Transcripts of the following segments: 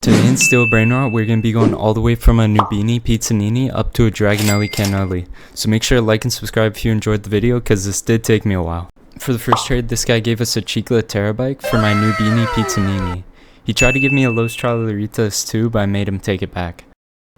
Today in Steel Brainrot, we're going to be going all the way from a noobini pizzanini up to a dragonelli canelloni. So make sure to like and subscribe if you enjoyed the video, because this did take me a while. For the first trade, this guy gave us a Jflaree bike for my noobini pizzanini. He tried to give me a Los Traleritas too, but I made him take it back.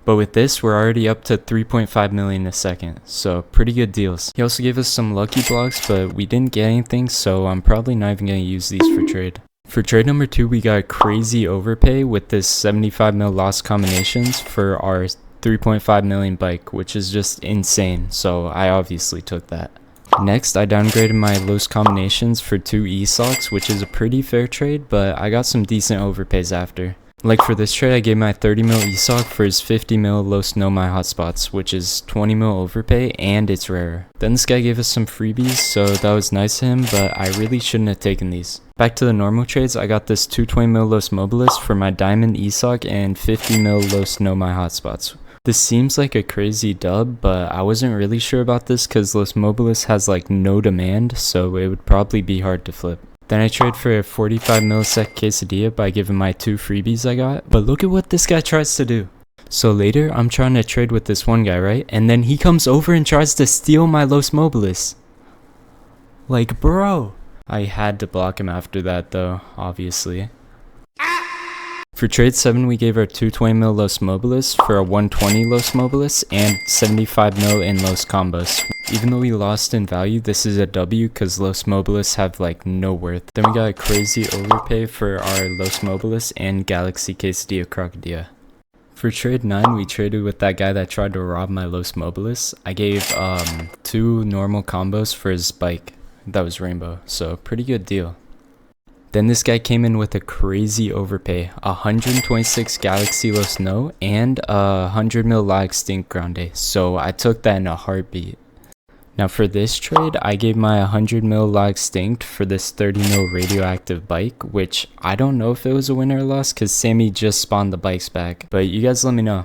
But with this, we're already up to 3.5 million a second, so pretty good deals. He also gave us some lucky blocks, but we didn't get anything, so I'm probably not even going to use these for trade. For trade number 2, we got crazy overpay with this 75 mil lost combinations for our 3.5 million bike, which is just insane, so I obviously took that. Next, I downgraded my Los combinations for 2 E-Socks, which is a pretty fair trade, but I got some decent overpays after. Like for this trade, I gave my 30 mil E-Sock for his 50 mil Los Know My Hotspots, which is 20 mil overpay and it's rare. Then this guy gave us some freebies, so that was nice of him, but I really shouldn't have taken these. Back to the normal trades, I got this 220 mil Los Mobilis for my diamond E-Sock and 50 mil Los Know My Hotspots. This seems like a crazy dub, but I wasn't really sure about this because Los Mobilis has like no demand, so it would probably be hard to flip. Then I trade for a 45 millisec quesadilla by giving my 2 freebies I got. But look at what this guy tries to do. So later, I'm trying to trade with this one guy, right? And then he comes over and tries to steal my Los Mobilis. Like, bro. I had to block him after that though, obviously. For trade 7, we gave our 220 mil Los Mobilis for a 120 Los Mobilis and 75 mil in Los Combos. Even though we lost in value, this is a W because Los Mobilis have like no worth. Then we got a crazy overpay for our Los Mobilis and Galaxy Quesadilla Crocodilla. For trade 9, we traded with that guy that tried to rob my Los Mobilis. I gave 2 normal combos for his bike. That was rainbow, so pretty good deal. Then this guy came in with a crazy overpay, 126 Galaxy Los No and 100 mil La Extinct Grande, so I took that in a heartbeat. Now for this trade, I gave my 100 mil La Extinct for this 30 mil radioactive bike, which I don't know if it was a win or a loss because Sammy just spawned the bikes back, but you guys let me know.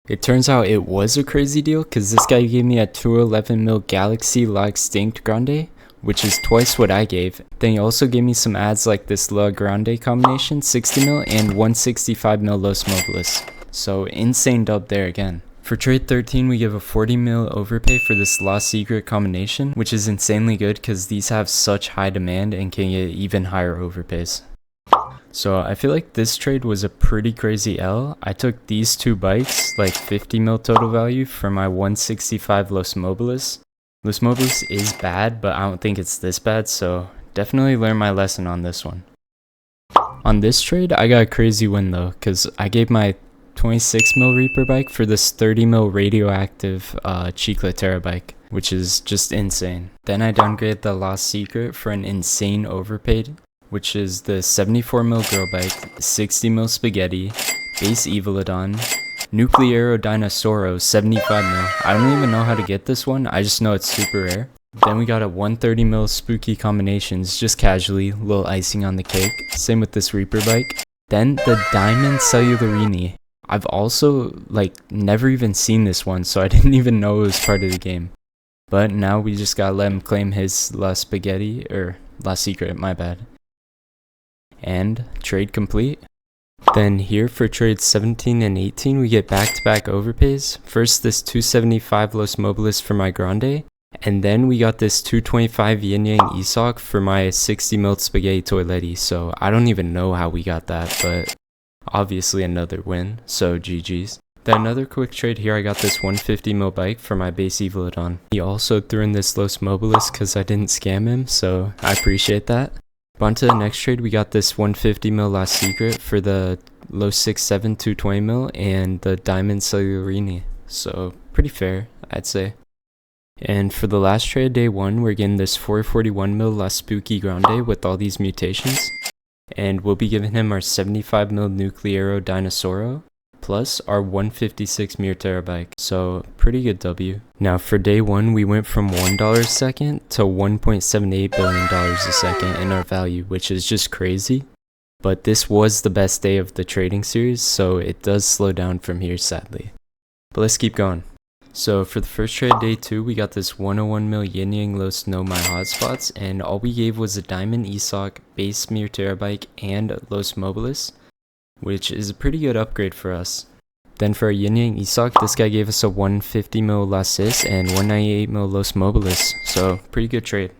It turns out it was a crazy deal because this guy gave me a 211 mil Galaxy La Extinct Grande, which is twice what I gave. Then he also gave me some ads like this La Grande combination, 60 mil and 165 mil Los Mobilis. So insane dub there again. For trade 13, we give a 40 mil overpay for this La Secret combination, which is insanely good because these have such high demand and can get even higher overpays. So I feel like this trade was a pretty crazy L. I took these 2 bikes, like 50 mil total value for my 165 Los Mobilis. Los Mobilis is bad, but I don't think it's this bad, so definitely learn my lesson on this one. On this trade, I got a crazy win though, because I gave my 26 mil Reaper bike for this 30 mil radioactive Jflaree bike, which is just insane. Then I downgraded the La Secret for an insane overpaid, which is the 74 mil girl bike, 60 mil spaghetti, base Evilodon, Nuclearo Dinosauro 75 mil. I don't even know how to get this one, I just know it's super rare. Then we got a 130 mil spooky combinations, just casually, little icing on the cake. Same with this Reaper bike. Then the Diamond Cellularine. I've also like never even seen this one, so I didn't even know it was part of the game. But now we just gotta let him claim his La Spaghetti, or La Secret, my bad. And trade complete. Then here for trades 17 and 18, we get back-to-back overpays. First this 275 Los Mobilis for my Grande, and then we got this 225 Yin Yang E-Sock for my 60 mil Spaghetti Toiletti, so I don't even know how we got that, but obviously another win, so GG's. Then another quick trade here, I got this 150 mil bike for my base Evilodon. He also threw in this Los Mobilis because I didn't scam him, so I appreciate that. But on to the next trade, we got this 150 mil La Secret for the Los 67 220 mil and the Diamond Cellularine. So pretty fair, I'd say. And for the last trade, day 1, we're getting this 441 mil La Spooky Grande with all these mutations. And we'll be giving him our 75 mil Nuclearo Dinosauro, plus our 156 Jflaree bike, so pretty good W. Now for day 1, we went from $1 a second to $1.78 billion a second in our value, which is just crazy. But this was the best day of the trading series, so it does slow down from here sadly. But let's keep going. So for the first trade, day 2, we got this 101 mil Yin Yang Los Know My Hotspots, and all we gave was a Diamond E-Sock, base Jflaree bike, and Los Mobilis. which is a pretty good upgrade for us. Then for our Yin Yang Isoc, this guy gave us a 150 mil Lasis and 198 mil Los Mobilis, so pretty good trade.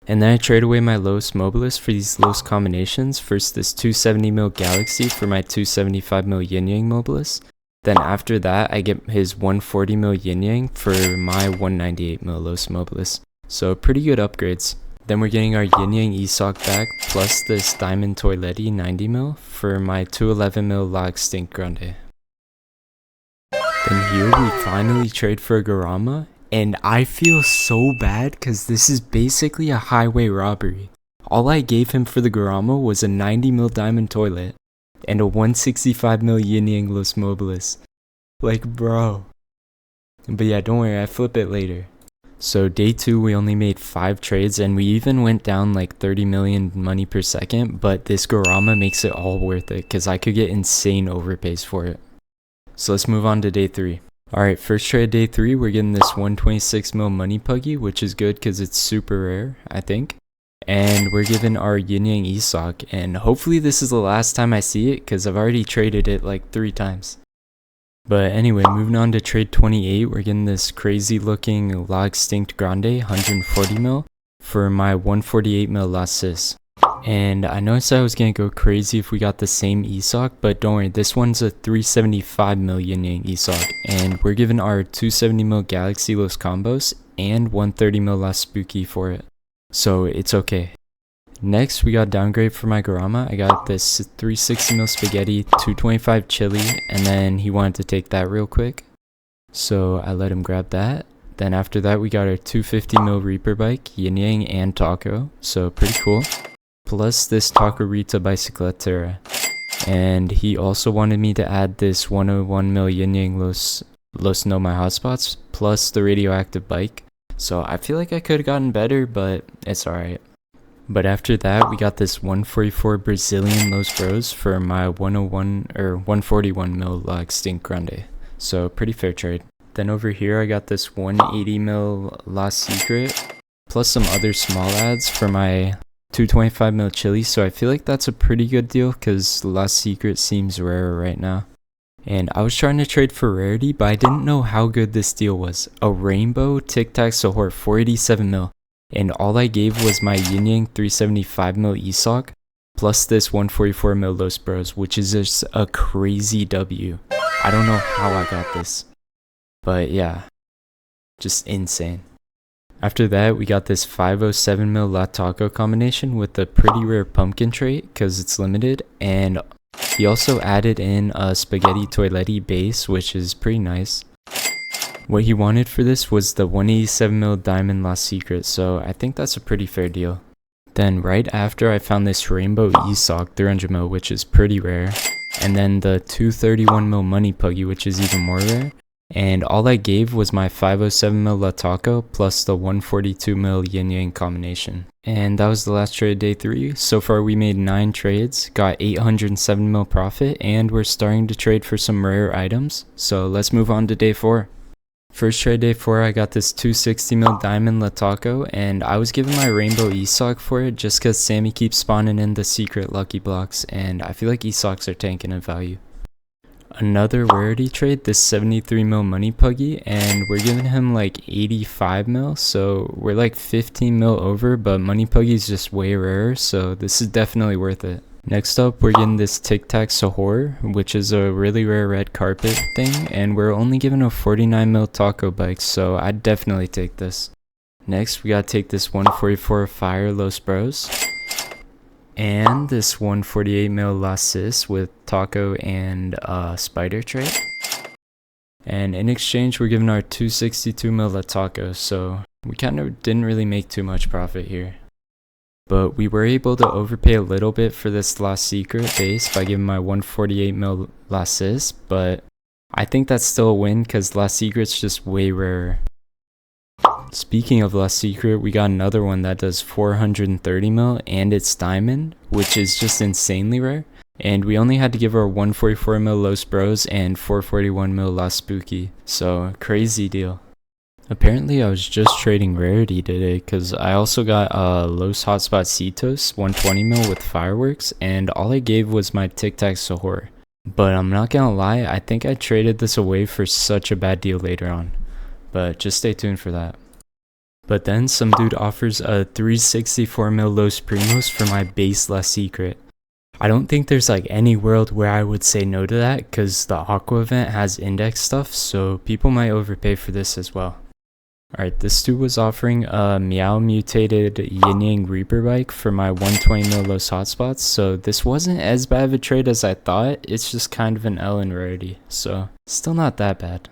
And then I trade away my Los Mobilis for these Los combinations. First this 270 mil Galaxy for my 275 mil Yin Yang Mobilis. Then after that I get his 140 mil Yin Yang for my 198 mil Los Mobilis. So pretty good upgrades. Then we're getting our Yin Yang Isoc back plus this Diamond Toiletti 90 mil for my 211 mil La Extinct Grande. Then here we finally trade for a Garama. And I feel so bad because this is basically a highway robbery. All I gave him for the Garama was a 90 mil Diamond Toilet and a 165 mil Yin Yang Los Mobilis. Like, bro. But yeah, don't worry, I flip it later. So day 2 we only made 5 trades and we even went down like 30 million money per second, but this Garama makes it all worth it because I could get insane overpays for it. So let's move on to day 3. Alright, first trade day 3, we're getting this 126 mil Money Puggy, which is good because it's super rare, I think. And we're given our Yin Yang Isoc, and hopefully this is the last time I see it because I've already traded it like 3 times. But anyway, moving on to trade 28, we're getting this crazy looking La Extinct Grande 140 mil for my 148 mil La Cis. And I noticed I was gonna go crazy if we got the same Isoc, but don't worry, this one's a 375 mil Yin Yang Isoc, and we're given our 270 mil Galaxy Los Combos and 130 mil La Spooky for it. So it's okay. Next, we got downgrade for my Garama. I got this 360 mil Spaghetti, 225 Chili, and then he wanted to take that real quick. So I let him grab that. Then after that, we got our 250 mil Reaper Bike, Yin Yang and Taco, so pretty cool. Plus this Taco-Rita Bicicleta. And he also wanted me to add this 101 mil Yin Yang Los No My Hotspots, plus the radioactive bike. So I feel like I could have gotten better, but it's alright. But after that, we got this 144 Brazilian Los Bros for my 101 or 141 mil La Extinct Grande. So pretty fair trade. Then over here, I got this 180 mil La Secret, plus some other small ads for my 225 mil Chili, so I feel like that's a pretty good deal because La Secret seems rarer right now. And I was trying to trade for rarity, but I didn't know how good this deal was. A rainbow Tic Tac Sahur 487 mil, and all I gave was my Yin Yang 375 mil Isoc, plus this 144 mil Los Bros, which is just a crazy W. I don't know how I got this, but yeah, just insane. After that, we got this 507 mil La Taco combination with a pretty rare pumpkin trait because it's limited, and he also added in a Spaghetti Toiletti base, which is pretty nice. What he wanted for this was the 187 mil Diamond La Secret, so I think that's a pretty fair deal. Then right after, I found this Rainbow Isoc 300 mil, which is pretty rare, and then the 231 mil Money Puggy, which is even more rare. And all I gave was my 507 mil La Taco plus the 142 mil Yin Yang combination. And that was the last trade day 3. So far we made 9 trades, got 807 mil profit, and we're starting to trade for some rare items. So let's move on to day 4. First trade day 4, I got this 260 mil Diamond La Taco, and I was given my Rainbow Isoc for it just because Sammy keeps spawning in the secret lucky blocks, and I feel like Isocs are tanking in value. Another rarity trade, this 73 mil Money Puggy, and we're giving him like 85 mil, so we're like 15 mil over, but Money Puggy is just way rarer, so this is definitely worth it. Next up, we're getting this Tic Tac Sahur, which is a really rare red carpet thing, and we're only given a 49 mil Taco Bike, so I'd definitely take this. Next, we gotta take this 144 Fire Los Bros, and this 148 mil La Cis with Taco and Spider trait. And in exchange, we're given our 262 mil La Taco, so we kind of didn't really make too much profit here. But we were able to overpay a little bit for this La Secret base by giving my 148 mil La Cis, but I think that's still a win because La Secret's just way rarer. Speaking of La Secret, we got another one that does 430 mil and it's diamond, which is just insanely rare. And we only had to give her 144 mil Los Bros and 441 mil La Spooky, so crazy deal. Apparently I was just trading rarity today because I also got Los Hotspot Cetos 120 mil with fireworks, and all I gave was my Tic Tac Sahur. But I'm not gonna lie, I think I traded this away for such a bad deal later on. But just stay tuned for that. But then some dude offers a 364 mil Los Primos for my base La Secret. I don't think there's like any world where I would say no to that, because the Aqua event has index stuff, so people might overpay for this as well. Alright, this dude was offering a Meow mutated Yin Yang Reaper bike for my 120 mil Los Hotspots, so this wasn't as bad of a trade as I thought. It's just kind of an L in rarity, so still not that bad.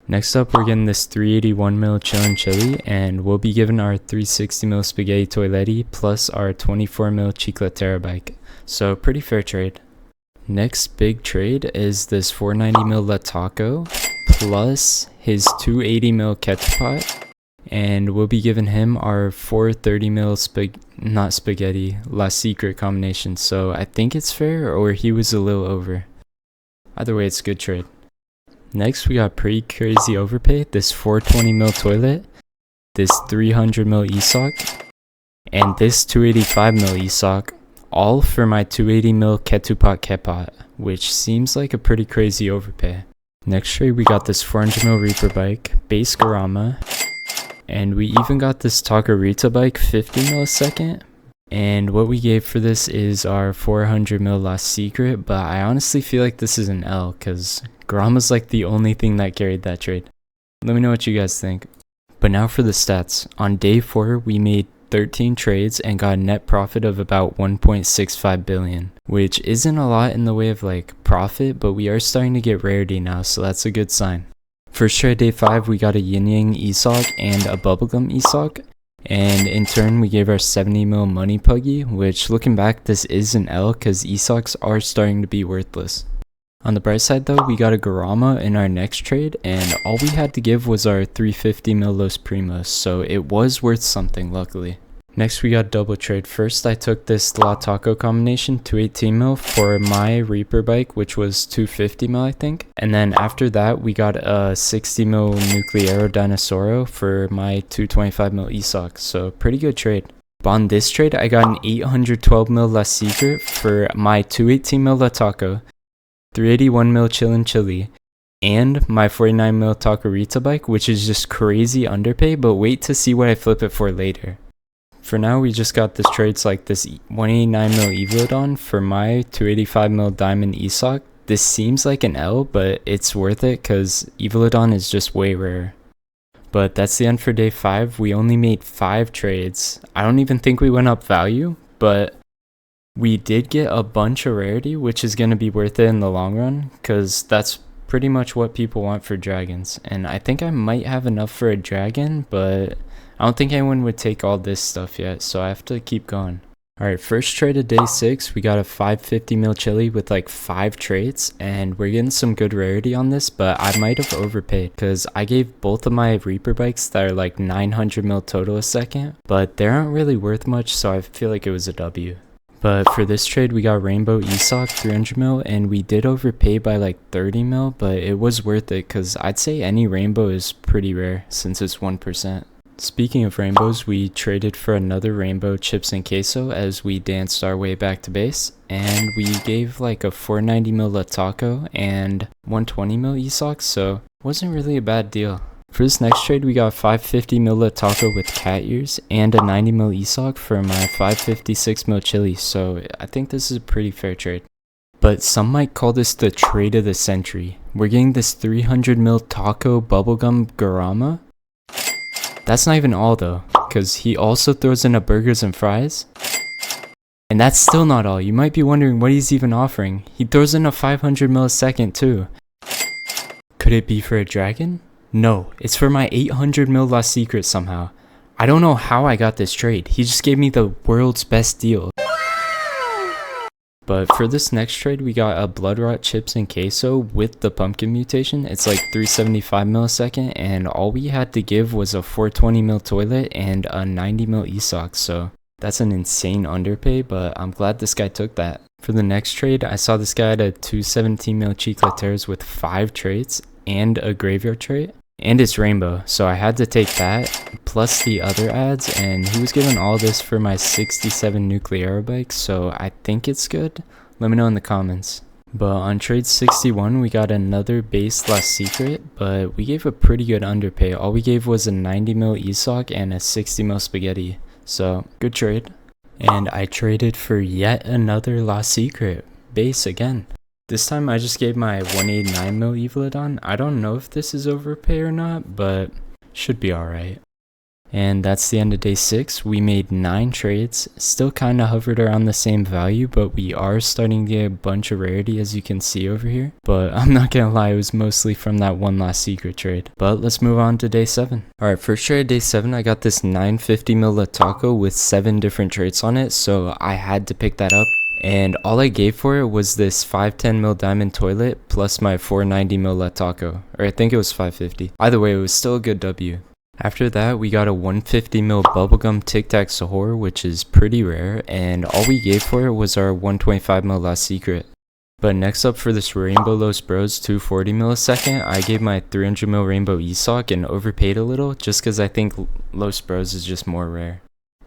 Next up, we're getting this 381 mil Chillin' Chili, and we'll be given our 360 mil Spaghetti Toiletti plus our 24 mil Chiclatera bike. So pretty fair trade. Next big trade is this 490 mil La Taco plus his 280 mil Ketchup Pot, and we'll be giving him our 430 mil not spaghetti La Secret combination. So I think it's fair, or he was a little over. Either way, it's a good trade. Next, we got pretty crazy overpay, this 420 mil toilet, this 300 mil ESOC, and this 285 mil ESOC, all for my 280 mil Ketupot Kepot, which seems like a pretty crazy overpay. Next trade, we got this 400 mil Reaper bike, base Garama, and we even got this Takarita bike 50 millisecond. And what we gave for this is our 400 mil La Secret, but I honestly feel like this is an L, because Garama's like the only thing that carried that trade. Let me know what you guys think. But now for the stats. On day 4, we made 13 trades and got a net profit of about 1.65 billion, which isn't a lot in the way of like profit, but we are starting to get rarity now, so that's a good sign. First trade day 5, we got a Yin Yang ESOC and a Bubblegum ESOC. And in turn, we gave our 70 mil Money Puggy, which looking back, this is an L because ESOCs are starting to be worthless. On the bright side though, we got a Garama in our next trade, and all we had to give was our 350 mil Los Primos, so it was worth something luckily. Next we got double trade. First I took this La Taco combination 218 mil for my Reaper bike, which was 250 mil I think. And then after that we got a 60 mil Nuclearo Dinosauro for my 225 mil ESOC, so pretty good trade. But on this trade I got an 812 mil La Secret for my 218 mil La Taco, 381 mil Chillin' Chili, and my 49 mil Takarita bike, which is just crazy underpay, but wait to see what I flip it for later. For now, we just got this trades like this 189 mil Evilodon for my 285 mil Diamond ESOC. This seems like an L, but it's worth it because Evilodon is just way rare. But that's the end for day 5. We only made 5 trades. I don't even think we went up value, but we did get a bunch of rarity, which is going to be worth it in the long run because that's pretty much what people want for dragons. And I think I might have enough for a dragon, but I don't think anyone would take all this stuff yet, so I have to keep going. Alright, first trade of day 6, we got a 550 mil chili with like 5 traits, and we're getting some good rarity on this, but I might have overpaid, because I gave both of my Reaper bikes that are like 900 mil total a second, but they aren't really worth much, so I feel like it was a W. But for this trade, we got Rainbow ESOC 300 mil, and we did overpay by like 30 mil, but it was worth it, because I'd say any Rainbow is pretty rare, since it's 1%. Speaking of rainbows, we traded for another rainbow chips and queso as we danced our way back to base, and we gave like a 490 mil La Taco and 120 mil ESOC, so it wasn't really a bad deal. For this next trade, we got 550 mil La Taco with cat ears and a 90 mil ESOC for my 556 mil chili, so I think this is a pretty fair trade. But some might call this the trade of the century. We're getting this 300 mil Taco Bubblegum Garama. That's not even all though, because he also throws in a burgers and fries. And that's still not all. You might be wondering what he's even offering. He throws in a 500 millisecond too. Could it be for a dragon? No, it's for my 800 mil La Secret somehow. I don't know how I got this trade. He just gave me the world's best deal. But for this next trade, we got a Bloodrot chips and queso with the pumpkin mutation. It's like 375 millisecond, and all we had to give was a 420 mil toilet and a 90 mil ESOC, so that's an insane underpay, but I'm glad this guy took that. For the next trade, I saw this guy at a 217 mil Chiclateras with 5 traits and a graveyard trait. And it's rainbow, so I had to take that, plus the other ads, and he was giving all this for my 67 Nuclearo bike, so I think it's good. Let me know in the comments. But on trade 61, we got another base last secret, but we gave a pretty good underpay. All we gave was a 90 mil ESOC and a 60 mil spaghetti. So, good trade. And I traded for yet another last secret. Base again. This time I just gave my 189 mil Evilodon. I don't know if this is overpay or not, but should be alright. And that's the end of day 6. We made 9 trades, still kind of hovered around the same value, but we are starting to get a bunch of rarity as you can see over here. But I'm not gonna lie, it was mostly from that one last secret trade. But let's move on to day 7. Alright, first trade day 7, I got this 950 mil taco with 7 different traits on it, so I had to pick that up. And all I gave for it was this 510 mil diamond toilet plus my 490 mil taco, or I think it was 550. Either way, it was still a good W. After that, we got a 150 mil bubblegum Tic Tac Sahur, which is pretty rare, and all we gave for it was our 125 mil last secret. But next up for this Rainbow Los Bros 240 millisecond, I gave my 300 mil Rainbow ESOC and overpaid a little, just because I think Los Bros is just more rare.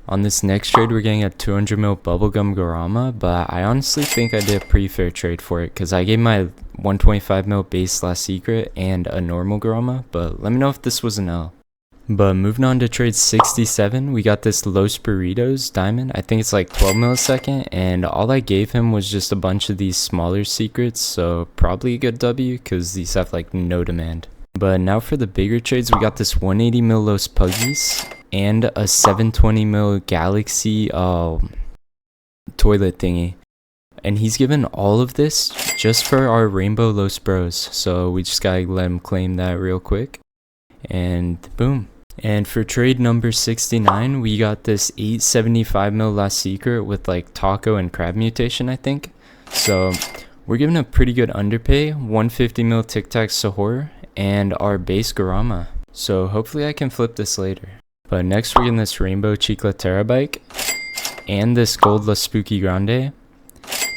On this next trade, we're getting a 200 mil bubblegum Garama, but I honestly think I did a pretty fair trade for it, because I gave my 125 mil base last secret and a normal Garama, but let me know if this was an L. But moving on to trade 67, we got this Los Burritos diamond. I think it's like 12 millisecond, and all I gave him was just a bunch of these smaller secrets, so probably a good W because these have like no demand. But now for the bigger trades, we got this 180 mil Los Puggies and a 720 mil Galaxy toilet thingy. And he's given all of this just for our Rainbow Los Bros, so we just gotta let him claim that real quick. And boom. And for trade number 69, we got this 875 mil last secret with like taco and crab mutation, I think. So we're giving a pretty good underpay, 150 mil Tic Tac Sahur, and our base Garama. So hopefully I can flip this later. But next we're getting this Rainbow Chiclatera bike and this Gold La Spooky Grande.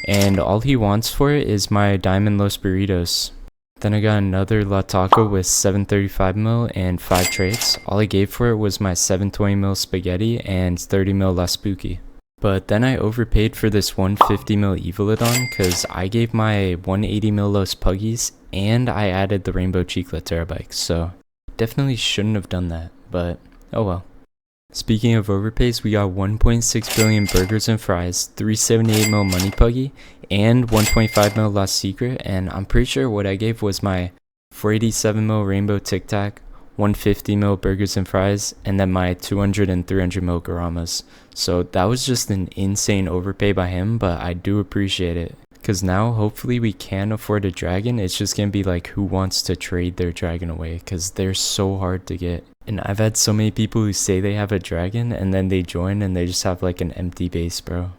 And all he wants for it is my Diamond Los Burritos. Then I got another La Taco with 735 mil and 5 traits. All I gave for it was my 720 mil Spaghetti and 30 mil La Spooky. But then I overpaid for this 150 mil Evilodon because I gave my 180 mil Los Puggies and I added the Rainbow Chiclatera bike. So definitely shouldn't have done that, but oh well. Speaking of overpays, we got 1.6 billion burgers and fries, 378 mil Money Puggy, and 125 mil Last Secret, and I'm pretty sure what I gave was my 487 mil Rainbow Tic Tac, 150 mil burgers and fries, and then my 200 and 300 mil Garamas. So that was just an insane overpay by him, but I do appreciate it. Because now hopefully we can afford a dragon. It's just going to be like who wants to trade their dragon away, because they're so hard to get. And I've had so many people who say they have a dragon and then they join and they just have like an empty base, bro.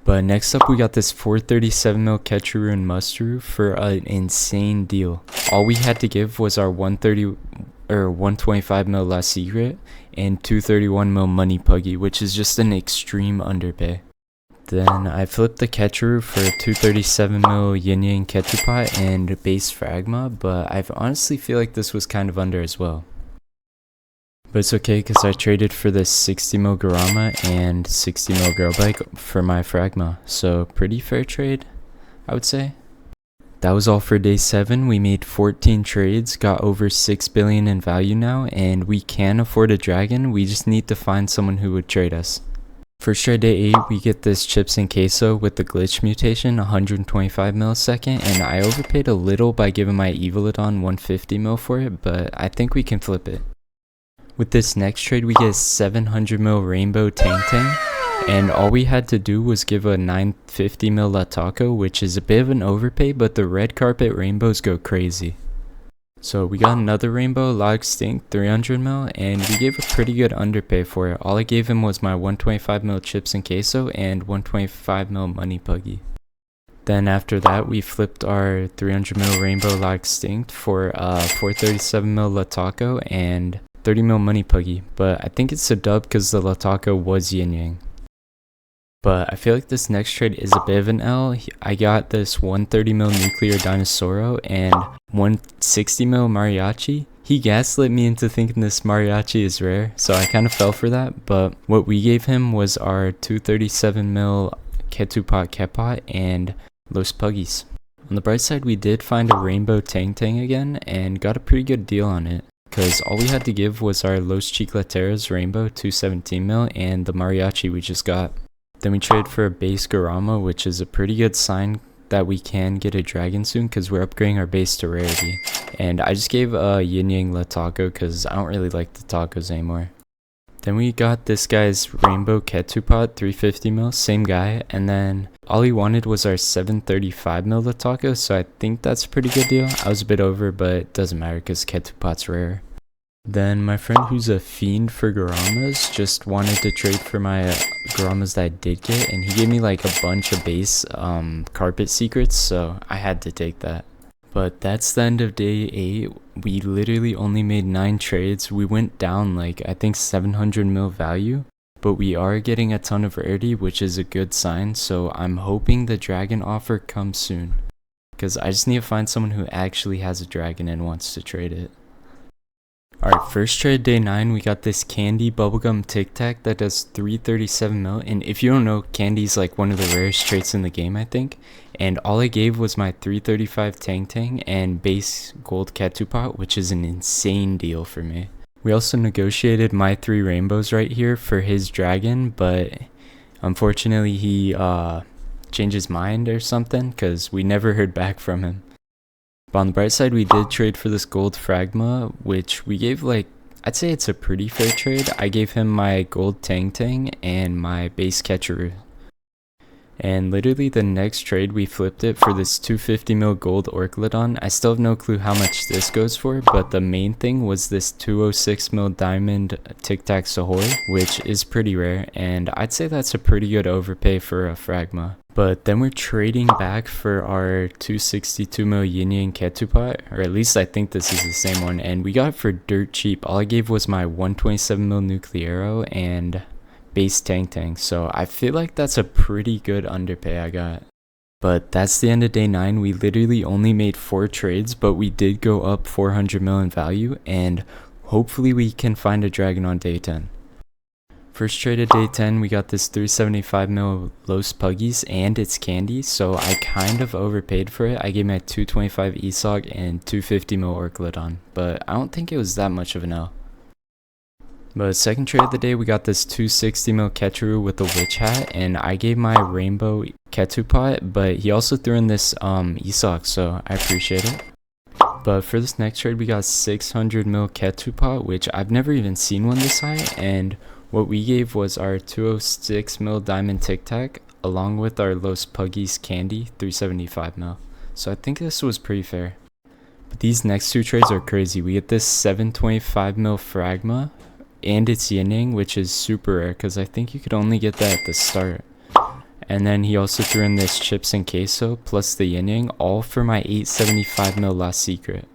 But next up we got this 437 mil Ketcheroo and Musteroo for an insane deal. All we had to give was our 125 mil Last Secret and 231 mil Money Puggy, which is just an extreme underpay. Then I flipped the Ketcheroo for 237 mil Yin Yang Ketchupot and base Fragma, but I honestly feel like this was kind of under as well. But it's okay because I traded for this 60 mil Garama and 60 mil Girl Bike for my Fragma. So pretty fair trade, I would say. That was all for day 7. We made 14 trades, got over 6 billion in value now, and we can afford a dragon. We just need to find someone who would trade us. First trade day 8, we get this chips and queso with the glitch mutation, 125 millisecond, and I overpaid a little by giving my Evilodon 150 mil for it, but I think we can flip it. With this next trade, we get 700 mil Rainbow Tang Tang, and all we had to do was give a 950 mil La Taco, which is a bit of an overpay, but the red carpet rainbows go crazy. So we got another Rainbow La Extinct 300 mil, and we gave a pretty good underpay for it. All I gave him was my 125 mil chips and queso and 125 mil Money Puggy. Then after that, we flipped our 300 mil Rainbow La Extinct for 437 mil La Taco and 30 mil Money Puggy, but I think it's a dub because the La Taco was Yin Yang. But I feel like this next trade is a bit of an L. I got this 130 mil Nuclear Dinosauro and 160 mil Mariachi. He gaslit me into thinking this Mariachi is rare, so I kind of fell for that, but what we gave him was our 237 mil Ketupot Kepot and Los Puggies. On the bright side, we did find a rainbow Tang Tang again and got a pretty good deal on it, because all we had to give was our Los Chicleteros rainbow 217 mil and the mariachi we just got. Then we traded for a base Garama, which is a pretty good sign that we can get a dragon soon because we're upgrading our base to rarity. And I just gave a Yin Yang La Taco because I don't really like the tacos anymore. Then we got this guy's rainbow Ketupot 350 mil, same guy, and then all he wanted was our 735 mil La Taco, so I think that's a pretty good deal. I was a bit over, but it doesn't matter because Ketupot's rare. Then my friend who's a fiend for Garamas just wanted to trade for my Garamas that I did get, and he gave me like a bunch of base carpet secrets, so I had to take that. But that's the end of day 8. We literally only made 9 trades. We went down like I think 700 mil value, but we are getting a ton of rarity, which is a good sign, so I'm hoping the dragon offer comes soon, because I just need to find someone who actually has a dragon and wants to trade it. Alright, first trade day 9, we got this candy bubblegum Tic Tac that does 337 mil, and if you don't know, candy's like one of the rarest traits in the game, I think, and all I gave was my 335 Tang Tang and base gold Ketupot, which is an insane deal for me. We also negotiated my 3 rainbows right here for his dragon, but unfortunately he changed his mind or something, because we never heard back from him. But on the bright side, we did trade for this gold Fragma, which we gave like, I'd say it's a pretty fair trade. I gave him my gold Tang Tang and my base Ketcheroo. And literally the next trade, we flipped it for this 250 mil gold Orclodon. I still have no clue how much this goes for, but the main thing was this 206 mil diamond Tic Tac Sahoy, which is pretty rare, and I'd say that's a pretty good overpay for a Fragma. But then we're trading back for our 262 mil Yin Yang Ketupot, or at least I think this is the same one, and we got it for dirt cheap. All I gave was my 127 mil Nuclearo and base Tang Tang, so I feel like that's a pretty good underpay I got. But that's the end of day 9. We literally only made 4 trades, but we did go up 400 mil in value, and hopefully we can find a dragon on day 10. First trade of day 10, we got this 375 mil Los Puggies and its candy, so I kind of overpaid for it. I gave my 225 Esog and 250 mil Orclodon, but I don't think it was that much of an L. But second trade of the day, we got this 260 mil Ketcheroo with the witch hat, and I gave my rainbow Ketupot, but he also threw in this Esog, so I appreciate it. But for this next trade, we got 600 mil Ketupot, which I've never even seen one this high, and what we gave was our 206 mil diamond Tic Tac, along with our Los Puggies candy, 375 mil. So I think this was pretty fair. But these next 2 trades are crazy. We get this 725 mil Fragma and its Yin Yang, which is super rare because I think you could only get that at the start. And then he also threw in this chips and queso plus the Yin Yang, all for my 875 mil last secret.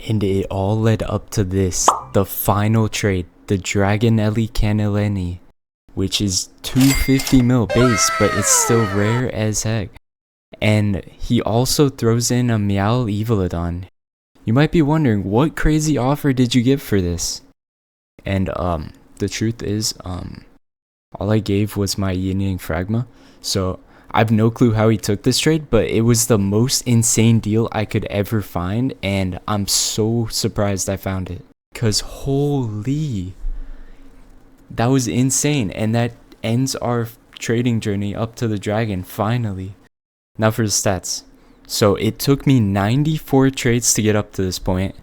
And it all led up to this, the final trade, the dragonelli canelloni, which is 250 mil base, but it's still rare as heck. And he also throws in a Meow Evilodon. You might be wondering, what crazy offer did you give for this? And the truth is, all I gave was my Yin Yang Fragma, so I have no clue how he took this trade, but it was the most insane deal I could ever find, and I'm so surprised I found it. Cause holy, that was insane, and that ends our trading journey up to the dragon, finally. Now for the stats. So it took me 94 trades to get up to this point,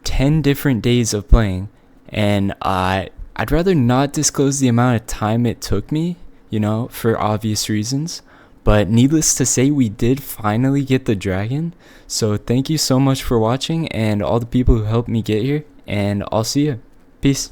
10 different days of playing, and I'd rather not disclose the amount of time it took me, you know, for obvious reasons. But needless to say, we did finally get the dragon. So thank you so much for watching and all the people who helped me get here. And I'll see you. Peace.